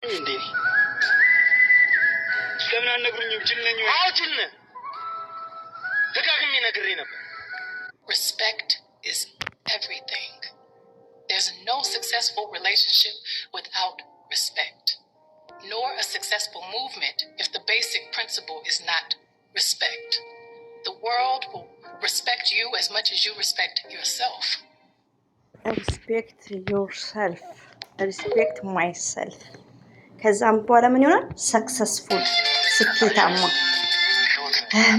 እንዴ ስለምን አነግሩኝም? ጅል ነኝ ወይ? አዎ ጅል ነህ። ደጋግሜ ነግሬ ነበር። Respect is everything. There's no successful relationship without respect, nor a successful movement if the basic principle is not respect. The world will respect you as much as you respect yourself. Respect yourself. Respect myself. ከዛም በኋላ ምን ይሆናል? ሰክሰስፉል ስኬታማ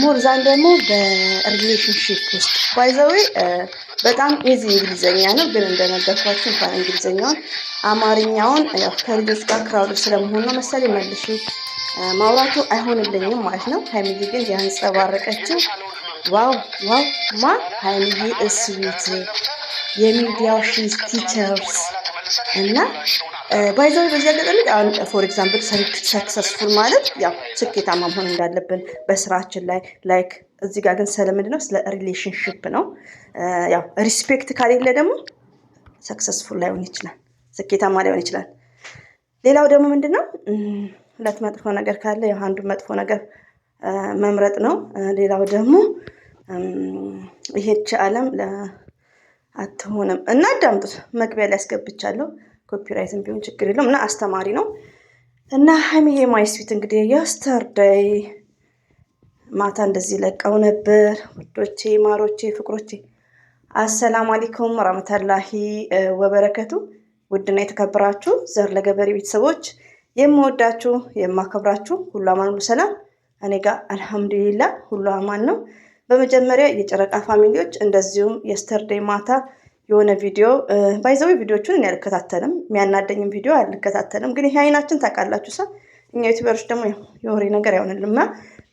ሞር ዛን ደግሞ በሪሌሽንሺፕ ውስጥ ባይ ዘ ዌይ በጣም ኢዚ እንግሊዘኛ ነው፣ ግን እንደነገርኳችሁ እንኳን እንግሊዘኛውን አማርኛውን ያው ከልጆች ጋር ክራውድ ስለመሆን ነው መሰለኝ መልሼ ማውራቱ አይሆንልኝም ማለት ነው። ሀይሚዬ ግን ያንጸባረቀችው ዋው ዋው ማ ሀይሚዬ እስዊት የሚዲያው ሺዝ ቲቸርስ እና ባይ ዘ ወይ በዚህ አጋጣሚ አሁን ፎር ኤግዛምፕል ሰክሰስፉል ማለት ያው ስኬታማ መሆን እንዳለብን በስራችን ላይ ላይክ እዚህ ጋር ግን ስለምንድን ነው ስለ ሪሌሽንሽፕ ነው። ያው ሪስፔክት ካሌለ ደግሞ ሰክሰስፉል ላይሆን ይችላል፣ ስኬታማ ላይሆን ይችላል። ሌላው ደግሞ ምንድን ነው ሁለት መጥፎ ነገር ካለ ያው አንዱ መጥፎ ነገር መምረጥ ነው። ሌላው ደግሞ ይሄች ዓለም አትሆንም እና አዳምጡት። መግቢያ ላይ ያስገብቻለሁ፣ ኮፒራይትም ቢሆን ችግር የለውም እና አስተማሪ ነው። እና ሀይሚዬ ማይስዊት እንግዲህ የስተርዴይ ማታ እንደዚህ ለቀው ነበር። ውዶቼ፣ ማሮቼ፣ ፍቅሮቼ አሰላሙ አለይኩም ወራህመቱላሂ ወበረከቱ። ውድና የተከበራችሁ ዘር ለገበሬ ቤተሰቦች የምወዳችሁ የማከብራችሁ ሁሉ አማን ሁሉ ሰላም፣ እኔ ጋር አልሐምዱሊላህ ሁሉ አማን ነው። በመጀመሪያ የጨረቃ ፋሚሊዎች እንደዚሁም የስተርዴይ ማታ የሆነ ቪዲዮ ባይዘው ቪዲዮቹን እኔ አልከታተልም፣ የሚያናደኝም ቪዲዮ አልከታተልም። ግን ይሄ አይናችን ታውቃላችሁ ሰው እኛ ዩቲዩበሮች ደግሞ የወሬ ነገር አይሆንልምና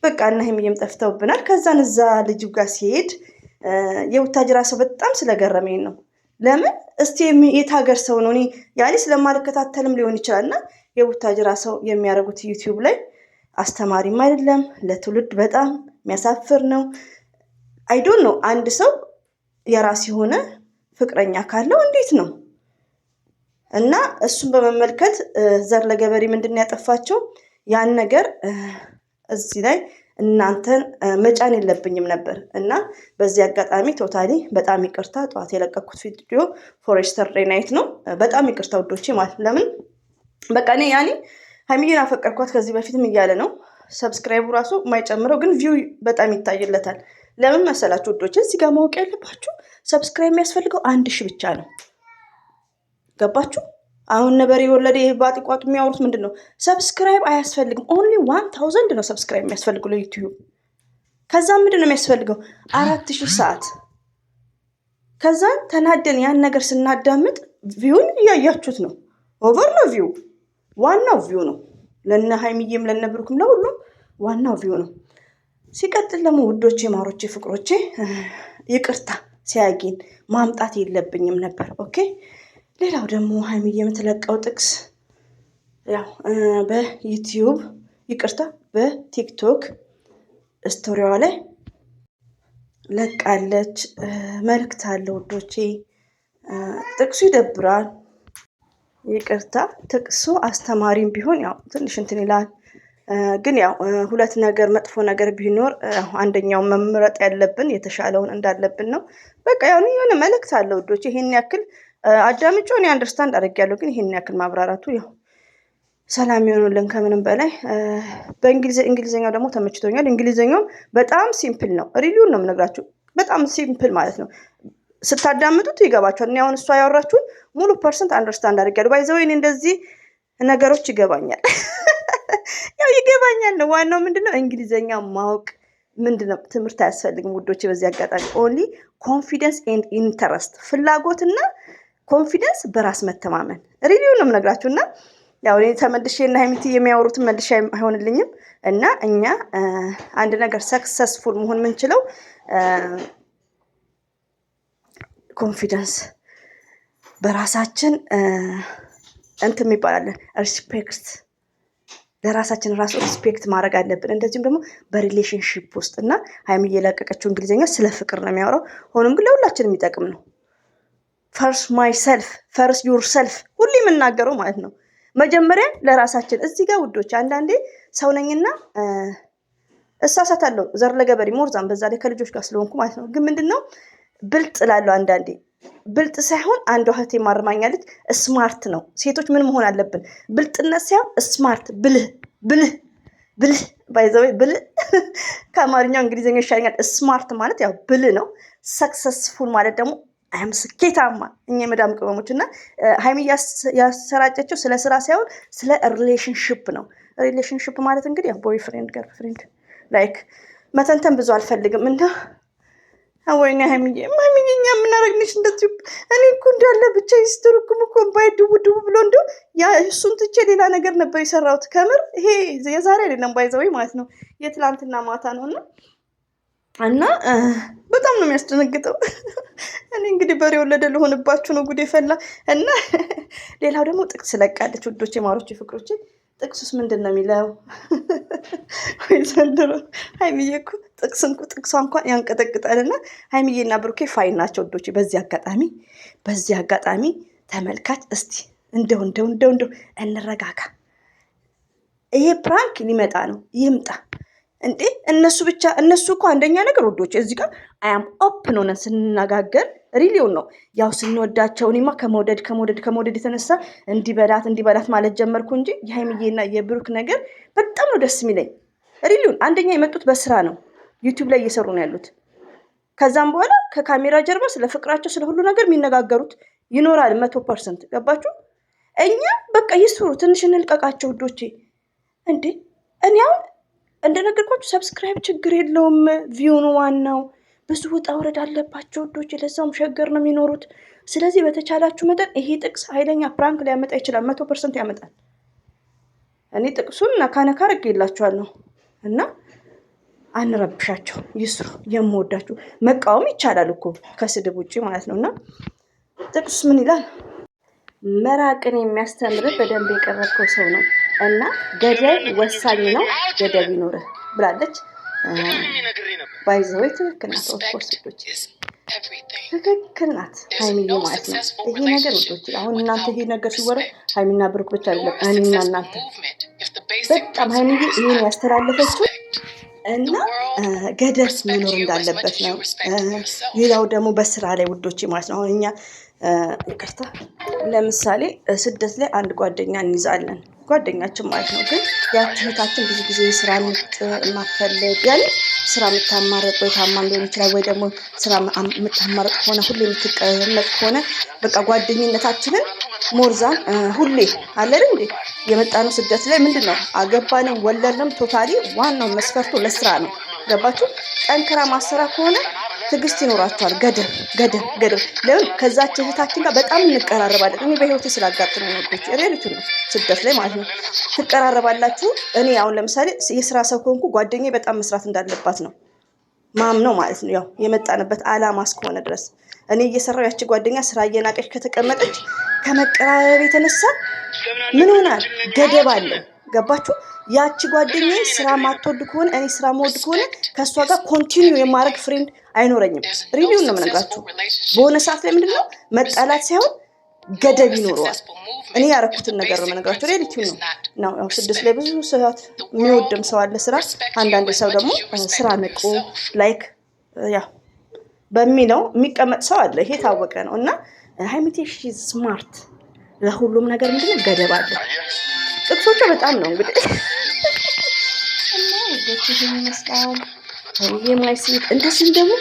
በቃ እና ሀይሚዬም ጠፍተውብናል። ከዛን እዛ ልጅ ጋር ሲሄድ የቡታጅራ ሰው በጣም ስለገረመኝ ነው። ለምን እስቲ የት ሀገር ሰው ነው? እኔ ያኔ ስለማልከታተልም ሊሆን ይችላልና የቡታጅራ ሰው የሚያደርጉት ዩቲዩብ ላይ አስተማሪም አይደለም፣ ለትውልድ በጣም የሚያሳፍር ነው። አይ ዶንት ኖ አንድ ሰው የራስ የሆነ ፍቅረኛ ካለው እንዴት ነው? እና እሱን በመመልከት ዘር ለገበሬ ምንድን ያጠፋቸው ያን ነገር እዚህ ላይ እናንተን መጫን የለብኝም ነበር። እና በዚህ አጋጣሚ ቶታሊ በጣም ይቅርታ። ጠዋት የለቀኩት ቪዲዮ ፎሬስተር ናይት ነው። በጣም ይቅርታ ውዶቼ ማለት ለምን በቃ እኔ ያኔ ሀይሚዬን አፈቀርኳት ከዚህ በፊትም እያለ ነው። ሰብስክራይቡ ራሱ የማይጨምረው ግን ቪው በጣም ይታይለታል። ለምን መሰላችሁ ውዶቼ? እዚህ ጋር ማወቅ ያለባችሁ ሰብስክራይብ የሚያስፈልገው 1000 ብቻ ነው። ገባችሁ? አሁን ነበር የወለደ ባጢቋጡ የሚያወሩት ምንድን ነው? ሰብስክራይብ አያስፈልግም። ኦንሊ 1000 ነው ሰብስክራይብ የሚያስፈልገው ለዩቲዩብ። ከዛ ምንድን ነው የሚያስፈልገው? 4000 ሰዓት። ከዛ ተናደን ያን ነገር ስናዳምጥ ቪውን እያያችሁት ነው። ኦቨር ነው ቪው፣ ዋናው ቪው ነው። ለነ ሀይሚዬም ለነ ብሩክም ለሁሉም ዋናው ቪው ነው። ሲቀጥል ደግሞ ውዶቼ፣ ማሮቼ፣ ፍቅሮቼ ይቅርታ ሲያጊን ማምጣት የለብኝም ነበር። ኦኬ። ሌላው ደግሞ ሀይሚዬ የምትለቀው ጥቅስ ያው በዩቲዩብ ይቅርታ በቲክቶክ ስቶሪዋ ላይ ለቃለች። መልእክት አለ ውዶቼ። ጥቅሱ ይደብራል። ይቅርታ ጥቅሱ አስተማሪም ቢሆን ያው ትንሽ እንትን ይላል። ግን ያው ሁለት ነገር መጥፎ ነገር ቢኖር አንደኛው መምረጥ ያለብን የተሻለውን እንዳለብን ነው። በቃ ያው የሆነ መልእክት አለ ውዶች። ይሄን ያክል አዳምጬው እኔ አንደርስታንድ አድርጌያለሁ። ግን ይሄን ያክል ማብራራቱ ያው ሰላም ይሆኑልን ከምንም በላይ። እንግሊዘኛው ደግሞ ተመችቶኛል። እንግሊዘኛው በጣም ሲምፕል ነው። ሪቪውን ነው የምነግራችሁ። በጣም ሲምፕል ማለት ነው። ስታዳምጡት ይገባችኋል። እኔ አሁን እሷ ያወራችሁን ሙሉ ፐርሰንት አንደርስታንድ አድርጌያለሁ። ባይ ዘ ወይ እኔ እንደዚህ ነገሮች ይገባኛል። ያው ይገባኛል ነው ዋናው። ምንድነው እንግሊዘኛ ማወቅ ምንድነው ትምህርት አያስፈልግም ውዶቼ። በዚህ አጋጣሚ ኦንሊ ኮንፊደንስ ኤንድ ኢንተረስት፣ ፍላጎትና ኮንፊደንስ፣ በራስ መተማመን ሪቪው ነው የምነግራችሁና ያው እኔ ተመልሼ እና ሀይሚቲ የሚያወሩትን መልሼ አይሆንልኝም። እና እኛ አንድ ነገር ሰክሰስፉል መሆን የምንችለው ኮንፊደንስ በራሳችን እንትን ይባላል ሪስፔክት፣ ለራሳችን ራሱ ሪስፔክት ማድረግ አለብን። እንደዚሁም ደግሞ በሪሌሽንሺፕ ውስጥ እና ሀይሚዬ የለቀቀችው እንግሊዝኛ ስለ ፍቅር ነው የሚያወራው። ሆኖም ግን ለሁላችን የሚጠቅም ነው። ፈርስት ማይ ሰልፍ ፈርስት ዩር ሰልፍ ሁሌ የምናገረው ማለት ነው። መጀመሪያ ለራሳችን እዚህ ጋር ውዶች አንዳንዴ ሰው ነኝና እሳሳታለሁ ዘር ለገበሬ ሞርዛን በዛ ላይ ከልጆች ጋር ስለሆንኩ ማለት ነው። ግን ምንድነው ብልጥ እላለሁ አንዳንዴ ብልጥ ሳይሆን አንዷ እህቴ ማርማኛለች ስማርት ነው። ሴቶች ምን መሆን አለብን? ብልጥነት ሳይሆን ስማርት ብልህ ባይዘው ብልህ ከአማርኛው እንግሊዝኛ ይሻለኛል። ስማርት ማለት ያው ብልህ ነው። ሰክሰስፉል ማለት ደግሞ አም ስኬታማ። እኛ የመዳም ቅመሞች እና ሀይሚ ያሰራጨችው ስለ ስራ ሳይሆን ስለ ሪሌሽንሽፕ ነው። ሪሌሽንሽፕ ማለት እንግዲህ ያው ቦይ ፍሬንድ ገርል ፍሬንድ ላይክ መተንተን ብዙ አልፈልግም እና ወይኔ ሀይሚዬ እኛ የምናደርግንሽ እንደዚህ እኔ እኮ እንዳለ ብቻ ይስተርኩም እኮ ባይ ድቡ ብሎ እንደው ያ እሱን ትቼ ሌላ ነገር ነበር የሰራሁት። ከምር ይሄ የዛሬ አይደለም ባይዘው ማለት ነው የትላንትና ማታ ነውና እና በጣም ነው የሚያስደነግጠው። እኔ እንግዲህ በሬ ወለደ ልሆንባችሁ ነው ጉዴ ፈላ። እና ሌላው ደግሞ ጥቅስ ለቃለች ውዶቼ ማሮቼ ፍቅሮቼ። ጥቅሱስ ምንድን ነው የሚለው? ወይ ዘንድሮ ሀይሚዬ እኮ ጥቅሷ እንኳን ያንቀጠቅጣልና ሀይሚዬና ብሩኬ ፋይን ናቸው ውዶቼ። በዚህ አጋጣሚ ተመልካች እስቲ እንደው እንረጋጋ። ይሄ ፕራንክ ሊመጣ ነው ይምጣ እንዴ። እነሱ እኮ አንደኛ ነገር ውዶቼ እዚህ ጋር አያም ኦፕን ሆነን ስንነጋገር ሪሊውን ነው ያው ስንወዳቸው። እኔማ ከመውደድ የተነሳ እንዲበላት ማለት ጀመርኩ እንጂ የሀይሚዬና የብሩክ ነገር በጣም ነው ደስ የሚለኝ። ሪሊውን አንደኛ የመጡት በስራ ነው፣ ዩቲዩብ ላይ እየሰሩ ነው ያሉት። ከዛም በኋላ ከካሜራ ጀርባ ስለ ፍቅራቸው ስለ ሁሉ ነገር የሚነጋገሩት ይኖራል 100%። ገባችሁ? እኛ በቃ ይስሩ፣ ትንሽ እንልቀቃቸው ውዶቼ። እንዴ እኔ አሁን እንደነገርኳችሁ ሰብስክራይብ ችግር የለውም፣ ቪውን ዋናው። ብዙ ውጣ ውረድ አለባቸው ውዶቼ፣ ለዛውም ሸገር ነው የሚኖሩት። ስለዚህ በተቻላችሁ መጠን ይሄ ጥቅስ ኃይለኛ ፕራንክ ሊያመጣ ይችላል፣ 100% ያመጣል። እኔ ጥቅሱን ነካ አድርጌላችኋለሁ እና አንረብሻቸው፣ ይስሩ። የምወዳችሁ መቃወም ይቻላል እኮ ከስድብ ውጭ ማለት ነው። እና ጥቅስ ምን ይላል? መራቅን የሚያስተምር በደንብ የቀረብከው ሰው ነው እና ገደብ ወሳኝ ነው፣ ገደብ ይኖርህ ብላለች። ባይዘወይ ትክክል ናት። ኦፍኮርስ ትክክል ናት ሀይሚዬ ማለት ነው። ይሄ ነገር ውዶች አሁን እናንተ ይሄ ነገር ሲወራ ሀይሚና ብሩክ ብቻ አይደለም እኔና እናንተ በጣም ሀይሚዬ ይሄን ያስተላለፈችው እና ገደብ መኖር እንዳለበት ነው። ሌላው ደግሞ በስራ ላይ ውዶች ማለት ነው። አሁን እኛ ይቅርታ ለምሳሌ ስደት ላይ አንድ ጓደኛ እንይዛለን፣ ጓደኛችን ማለት ነው። ግን ያቺ እህታችን ብዙ ጊዜ ስራ የማትፈልግ ያኔ ስራ የምታማረጥ ወይ ታማም ሊሆን ይችላል፣ ወይ ደግሞ ስራ የምታማረጥ ከሆነ ሁሌ የምትቀመጥ ከሆነ በቃ ጓደኝነታችንን ሞርዛን ሁሌ አለን እንዴ የመጣነው ስደት ላይ ምንድን ነው አገባንም ወለድንም ቶታሊ ዋናው መስፈርቱ ለስራ ነው። ገባችሁ? ጠንክራ ማሰራ ከሆነ ትዕግስት ይኖራቸዋል። ገደብ ለምን ከዛች እህታችን ጋር በጣም እንቀራረባለን። እኔ በህይወቴ ስላጋጥመኝ ነው ልጆች ሪያሊቲ ነው ስደት ላይ ማለት ነው። ትቀራረባላችሁ። እኔ አሁን ለምሳሌ የስራ ሰው ከሆንኩ ጓደኛዬ በጣም መስራት እንዳለባት ነው ማምነው ማለት ነው። ያው የመጣንበት አላማ እስከሆነ ድረስ እኔ እየሰራው ያቺ ጓደኛ ስራ እየናቀች ከተቀመጠች ከመቀራረብ የተነሳ ምን ሆናል? ገደብ አለው። ገባችሁ? ያቺ ጓደኛዬ ስራ ማትወድ ከሆነ እኔ ስራ መወድ ከሆነ ከእሷ ጋር ኮንቲኒው የማድረግ ፍሬንድ አይኖረኝም። ሪቪውን ነው የምነግራችሁ። በሆነ ሰዓት ላይ ምንድነው መጣላት ሳይሆን ገደብ ይኖረዋል። እኔ ያረኩትን ነገር ነው የምነግራችሁ። ሪያሊቲው ነው። ያው ስድስት ላይ ብዙ ሰዓት የሚወድም ሰው አለ ስራ። አንዳንድ ሰው ደግሞ ስራ ንቁ ላይክ ያው በሚለው የሚቀመጥ ሰው አለ። ይሄ ታወቀ ነው። እና ሀይሚቴ ሺዝ ስማርት ለሁሉም ነገር ምንድነው ገደብ አለ። ጥቅሶቹ በጣም ነው እንግዲህ እና ወደች ይመስላል የማይስት እንደዚህ ደግሞ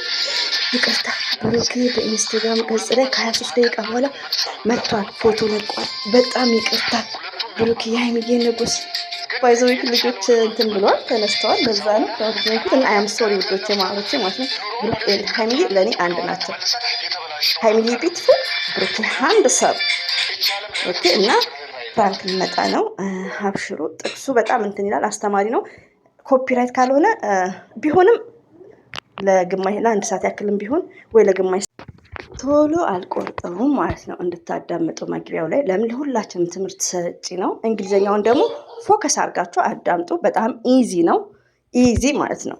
ይቅርታ ብሩኬ በኢንስታግራም ገጽ ላይ ከ23 ደቂቃ በኋላ መጥቷል፣ ፎቶ ለቋል። በጣም ይቅርታ ብሩኬ የሀይሚዬ ንጉስ ባይዘው ልጆች እንትን ብለዋል ተነስተዋል። ለዛ ነው ታውቁት እና አም ሶሪ ውዶቼ ማሮቼ ማለት ነው። ብሩኬ ሀይሚዬ ለኔ አንድ ናቸው። ሀይሚዬ ቢትፉል ብሩኬ አንድ ሰብ ኦኬ። እና ፕራንክ ሊመጣ ነው አብሽሩ። ጥቅሱ በጣም እንትን ይላል፣ አስተማሪ ነው። ኮፒራይት ካልሆነ ቢሆንም ለግማሽ ለአንድ ሰዓት ያክልም ቢሆን ወይ ለግማሽ ቶሎ አልቆርጠውም ማለት ነው። እንድታዳምጡ መግቢያው ላይ ለምን ለሁላችንም ትምህርት ሰጪ ነው። እንግሊዘኛውን ደግሞ ፎከስ አድርጋችሁ አዳምጡ። በጣም ኢዚ ነው። ኢዚ ማለት ነው።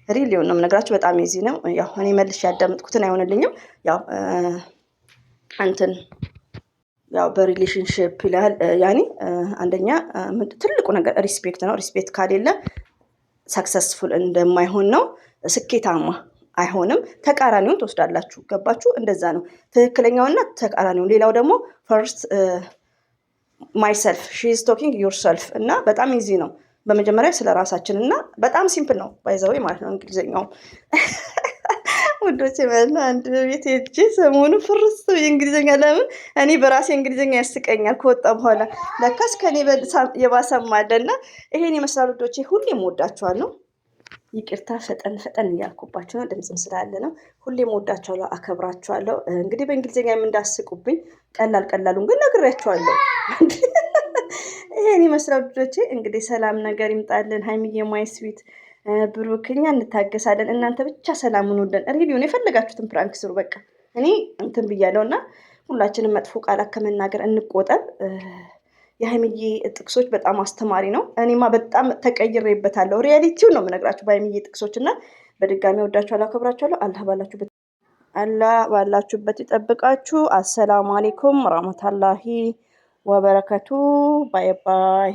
ሪሊውን ነው የምነግራችሁ። በጣም ኢዚ ነው። ያው እኔ መልሼ ያዳምጥኩትን አይሆንልኝም። ያው እንትን ያው በሪሌሽንሽፕ ይላል ያኔ አንደኛ ትልቁ ነገር ሪስፔክት ነው። ሪስፔክት ካሌለ ሰክሰስፉል እንደማይሆን ነው፣ ስኬታማ አይሆንም። ተቃራኒውን ትወስዳላችሁ። ገባችሁ? እንደዛ ነው ትክክለኛውና ተቃራኒውን። ሌላው ደግሞ ፈርስት ማይሰልፍ ሺ ኢዝ ቶኪንግ ዩርሰልፍ እና በጣም ኢዚ ነው። በመጀመሪያ ስለ ራሳችን እና በጣም ሲምፕል ነው ባይዘዌ ማለት ነው እንግሊዝኛው ውዶች ማለት ነው። አንድ ቤት ሄጄ ሰሞኑ ፍርስ እንግሊዝኛ ለምን እኔ በራሴ እንግሊዝኛ ያስቀኛል ከወጣ በኋላ ለካስ ከኔ የባሰም አለና ይሄን ይመስላል ውዶቼ። ሁሌም ወዳችኋለሁ። ይቅርታ ፈጠን ፈጠን እያልኩባቸው ነው፣ ድምፅም ስላለ ነው። ሁሌም ወዳችኋለሁ፣ አከብራችኋለሁ። እንግዲህ በእንግሊዝኛ የምንዳስቁብኝ ቀላሉን ግን ነግሬያችኋለሁ። ይሄን ይመስላል ልጆቼ። እንግዲህ ሰላም ነገር ይምጣልን። ሀይሚዬ ማይ ስዊት ብሩክ፣ እኛ እንታገሳለን፣ እናንተ ብቻ ሰላሙን ወደን ሪሊዮን የፈለጋችሁትን ፕራንክ ስሩ። በቃ እኔ እንትን ብያለሁ እና ሁላችንም መጥፎ ቃላት ከመናገር እንቆጠብ። የሀይሚዬ ጥቅሶች በጣም አስተማሪ ነው። እኔማ በጣም ተቀይሬበታለሁ። ሪያሊቲውን ነው የምነግራችሁ በሀይሚዬ ጥቅሶች እና በድጋሚ ወዳችኋለሁ፣ አከብራችኋለሁ። አላህ ባላችሁበት ይጠብቃችሁ። አሰላሙ አሌይኩም ረህመቱላሂ ወበረከቱ። ባይ ባይ።